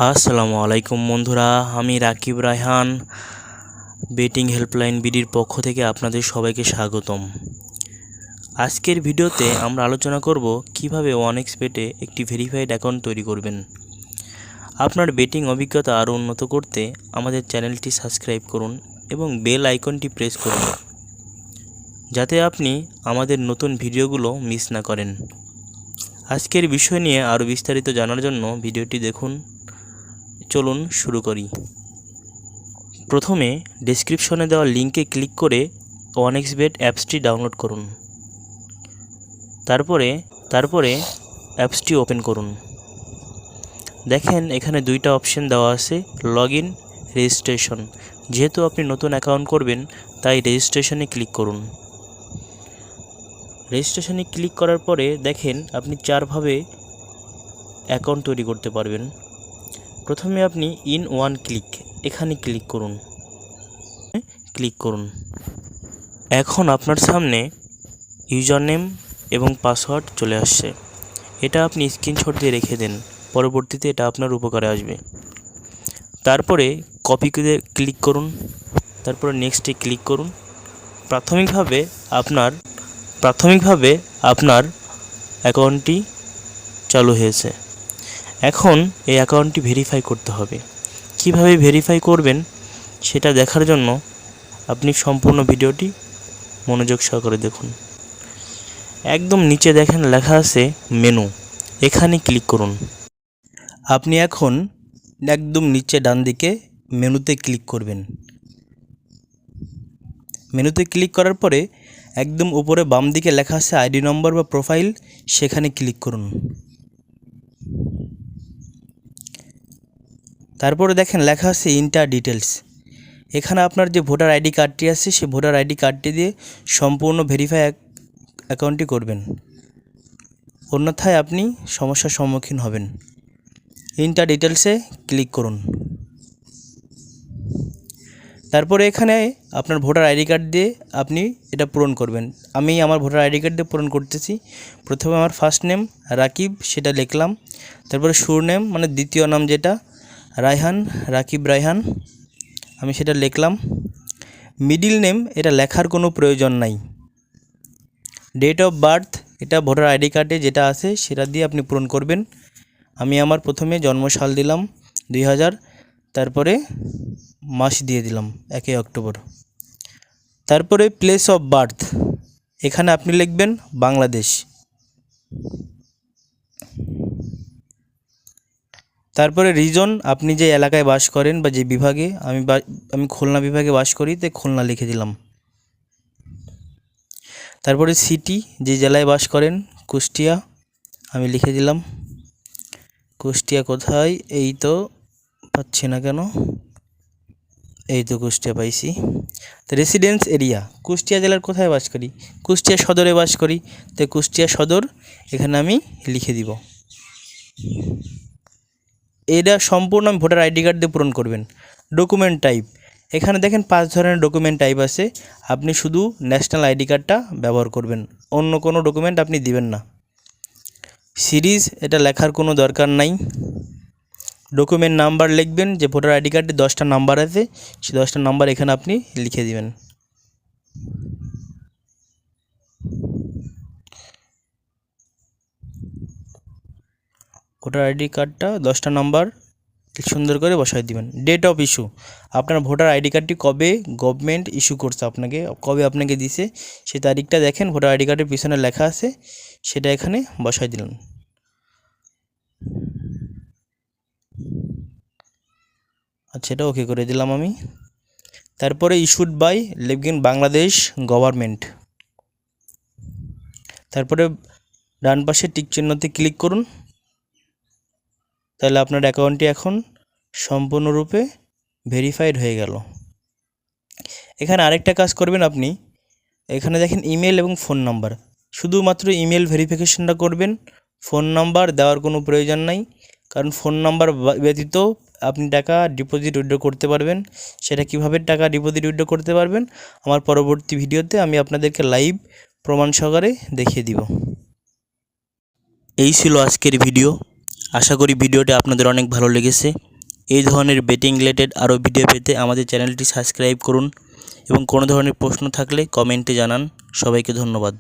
আসসালামু আলাইকুম বন্ধুরা, আমি রাকিব রায়হান বেটিং হেল্পলাইন বিডির পক্ষ থেকে আপনাদের সবাইকে স্বাগতম। আজকের ভিডিওতে আমরা আলোচনা করব কিভাবে ওয়ানএক্স বেটে একটি ভেরিফাইড অ্যাকাউন্ট তৈরি করবেন। আপনার বেটিং অভিজ্ঞতা আরও উন্নত করতে আমাদের চ্যানেলটি সাবস্ক্রাইব করুন এবং বেল আইকনটি প্রেস করুন, যাতে আপনি আমাদের নতুন ভিডিওগুলো মিস না করেন। আজকের বিষয় নিয়ে আরও বিস্তারিত জানার জন্য ভিডিওটি দেখুন। চলুন শুরু করি। প্রথমে ডেসক্রিপশনে দেওয়া লিঙ্কে ক্লিক করে ওয়ানএক্স বেট অ্যাপসটি ডাউনলোড করুন। তারপরে অ্যাপসটি ওপেন করুন। দেখেন এখানে দুইটা অপশন দেওয়া আছে, লগ ইন, রেজিস্ট্রেশন। যেহেতু আপনি নতুন অ্যাকাউন্ট করবেন তাই রেজিস্ট্রেশনে ক্লিক করুন। রেজিস্ট্রেশনে ক্লিক করার পরে দেখেন আপনি চারভাবে অ্যাকাউন্ট তৈরি করতে পারবেন। প্রথমে আপনি ইন ওয়ান ক্লিক এখানে ক্লিক করুন। এখন আপনার সামনে ইউজার নেম এবং পাসওয়ার্ড চলে আসছে। এটা আপনি স্ক্রিনশট দিয়ে রেখে দেন, পরবর্তীতে এটা আপনার উপকারে আসবে। তারপরে কপিতে ক্লিক করুন, তারপরে নেক্সটে ক্লিক করুন। প্রাথমিকভাবে আপনার অ্যাকাউন্টটি চালু হয়েছে। এখন এই অ্যাকাউন্টটি ভেরিফাই করতে হবে। কিভাবে ভেরিফাই করবেন সেটা দেখার জন্য আপনি সম্পূর্ণ ভিডিওটি মনোযোগ সহকারে দেখুন। একদম নিচে দেখেন লেখা আছে মেনু, এখানে ক্লিক করুন। আপনি এখন একদম নিচে ডান দিকে মেনুতে ক্লিক করবেন। মেনুতে ক্লিক করার পরে একদম উপরে বাম দিকে লেখা আছে আইডি নম্বর বা প্রোফাইল, সেখানে ক্লিক করুন। তারপরে দেখেন লেখা আছে ইন্টার ডিটেলস। এখানে আপনার যে ভোটার আইডি কার্ডটি আছে সেই ভোটার আইডি কার্ডটি দিয়ে সম্পূর্ণ ভেরিফাই অ্যাকাউন্টটি করবেন, অন্যথায় আপনি সমস্যার সম্মুখীন হবেন। ইন্টার ডিটেলসে ক্লিক করুন। তারপরে এখানে আপনার ভোটার আইডি কার্ড দিয়ে আপনি এটা পূরণ করবেন। আমি আমার ভোটার আইডি কার্ড দিয়ে পূরণ করতেছি। প্রথমে আমার ফার্স্ট নেম রাকিব, সেটা লিখলাম। তারপরে সুরনেম মানে দ্বিতীয় নাম যেটা রায়হান, রাকিব রায়হান, আমি সেটা লিখলাম। মিডিল নেম এটা লেখার কোনো প্রয়োজন নাই। ডেট অফ বার্থ এটা ভোটার আইডি কার্ডে যেটা আছে সেটা দিয়ে আপনি পূরণ করবেন। আমি আমার প্রথমে জন্মসাল দিলাম 2000, তারপরে মাস দিয়ে দিলাম 1 অক্টোবর। তারপরে প্লেস অফ বার্থ এখানে আপনি লিখবেন বাংলাদেশ। তারপরে রিজন আপনি যে এলাকায় বাস করেন বা যে বিভাগে, আমি খুলনা বিভাগে বাস করি তাই খুলনা লিখে দিলাম। তারপরে সিটি যে জেলায় বাস করেন, কুষ্টিয়া, আমি লিখে দিলাম। কুষ্টিয়া কোথায়, এই তো পাচ্ছি না কেন, এই তো কুষ্টিয়া পাইছি। তো রেসিডেন্স এরিয়া কুষ্টিয়া জেলার কোথায় বাস করি, কুষ্টিয়া সদরে বাস করি, তাই কুষ্টিয়া সদর এখানে আমি লিখে দিব। এটা সম্পূর্ণ আমি ভোটার আইডি কার্ড দিয়ে পূরণ করবেন। ডকুমেন্ট টাইপ এখানে দেখেন 5 ধরনের ডকুমেন্ট টাইপ আছে। আপনি শুধু ন্যাশনাল আইডি কার্ডটা ব্যবহার করবেন, অন্য কোনো ডকুমেন্ট আপনি দিবেন না। সিরিজ এটা লেখার কোনো দরকার নাই। ডকুমেন্ট নাম্বার লিখবেন, যে ভোটার আইডি কার্ডে 10টা নাম্বার আছে সেই 10টা নাম্বার এখানে আপনি লিখে দিবেন। ভোটার আইডি কার্ডটা 10টা নাম্বার সুন্দর করে বসাই দিবেন। ডেট অফ ইস্যু আপনার ভোটার আইডি কার্ডটি কবে গভর্নমেন্ট ইস্যু করছে আপনাকে, কবে আপনাকে দিছে সেই তারিখটা দেখেন ভোটার আইডি কার্ডের পিছনে লেখা আছে, সেটা এখানে বসাই দিলেন। আচ্ছা, এটা ওকে করে দিলাম আমি। তারপরে ইস্যুড বাই লিখবেন বাংলাদেশ গভর্নমেন্ট। তারপরে ডান পাশে টিক চিহ্নতে ক্লিক করুন। তাহলে আপনার অ্যাকাউন্টটি এখন সম্পূর্ণরূপে ভেরিফাইড হয়ে গেল। এখানে আরেকটা কাজ করবেন আপনি, এখানে দেখেন ইমেল এবং ফোন নাম্বার, শুধুমাত্র ইমেল ভেরিফিকেশনটা করবেন, ফোন নাম্বার দেওয়ার কোনো প্রয়োজন নাই। কারণ ফোন নাম্বার ব্যতীত আপনি টাকা ডিপোজিট উইথড্র করতে পারবেন। সেটা কিভাবে টাকা ডিপোজিট উইথড্র করতে পারবেন আমার পরবর্তী ভিডিওতে আমি আপনাদেরকে লাইভ প্রমাণ সহকারে দেখিয়ে দিব। এই ছিল আজকের ভিডিও। আশা করি ভিডিওটি আপনাদের অনেক ভালো লেগেছে। এই ধরনের বেটিং রিলেটেড আরও ভিডিও পেতে আমাদের চ্যানেলটি সাবস্ক্রাইব করুন এবং কোনো ধরনের প্রশ্ন থাকলে কমেন্টে জানান। সবাইকে ধন্যবাদ।